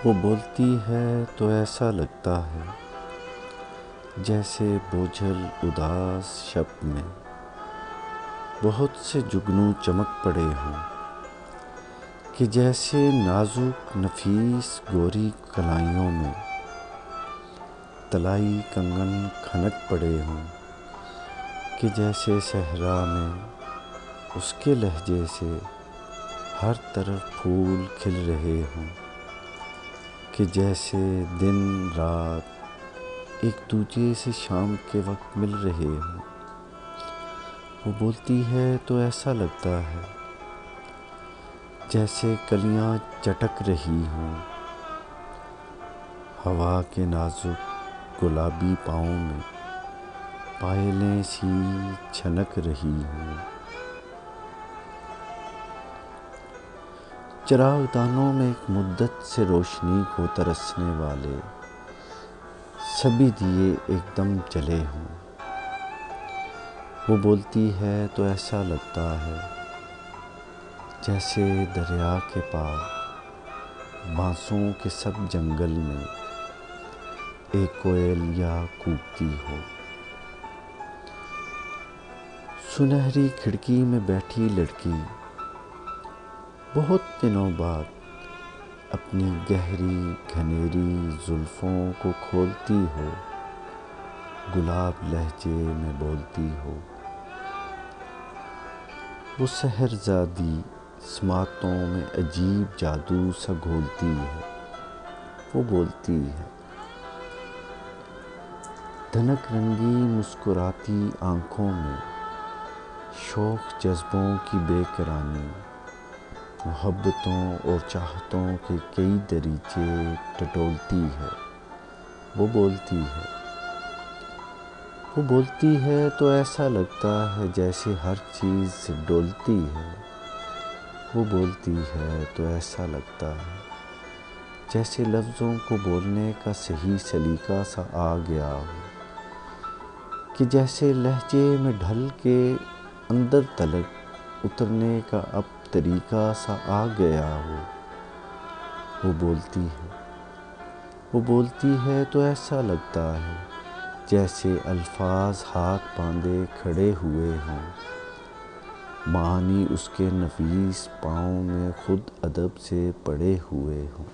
وہ بولتی ہے تو ایسا لگتا ہے جیسے بوجھل اداس شب میں بہت سے جگنو چمک پڑے ہوں، کہ جیسے نازک نفیس گوری کلائیوں میں طلائی کنگن کھنک پڑے ہوں، کہ جیسے صحرا میں اس کے لہجے سے ہر طرف پھول کھل رہے ہوں، کہ جیسے دن رات ایک دوجے سے شام کے وقت مل رہے ہوں۔ وہ بولتی ہے تو ایسا لگتا ہے جیسے کلیاں چٹک رہی ہوں، ہوا کے نازک گلابی پاؤں میں پائلیں سی چھنک رہی ہوں۔ چراغ دانوں میں ایک مدت سے روشنی کو ترسنے والے سبھی دیے ایک دم جلے ہوں۔ وہ بولتی ہے تو ایسا لگتا ہے جیسے دریا کے پار بانسوں کے سب جنگل میں ایک کوئلیا کوکتی ہو۔ سنہری کھڑکی میں بیٹھی لڑکی بہت دنوں بعد اپنی گہری گھنیری زلفوں کو کھولتی ہو، گلاب لہجے میں بولتی ہو۔ وہ سحرزادی سماعتوں میں عجیب جادو سا گھولتی ہے۔ وہ بولتی ہے، دھنک رنگی مسکراتی آنکھوں میں شوخ جذبوں کی بے کرانی، محبتوں اور چاہتوں کے کئی دریچے ٹٹولتی ہے۔ وہ بولتی ہے، وہ بولتی ہے تو ایسا لگتا ہے جیسے ہر چیز ڈولتی ہے۔ وہ بولتی ہے تو ایسا لگتا ہے جیسے لفظوں کو بولنے کا صحیح سلیقہ سا آ گیا ہو، کہ جیسے لہجے میں ڈھل کے اندر تلک اترنے کا اب طریقہ سا آ گیا ہو۔ وہ بولتی ہے، وہ بولتی ہے تو ایسا لگتا ہے جیسے الفاظ ہاتھ باندھے کھڑے ہوئے ہوں، معانی اس کے نفیس پاؤں میں خود ادب سے پڑے ہوئے ہوں۔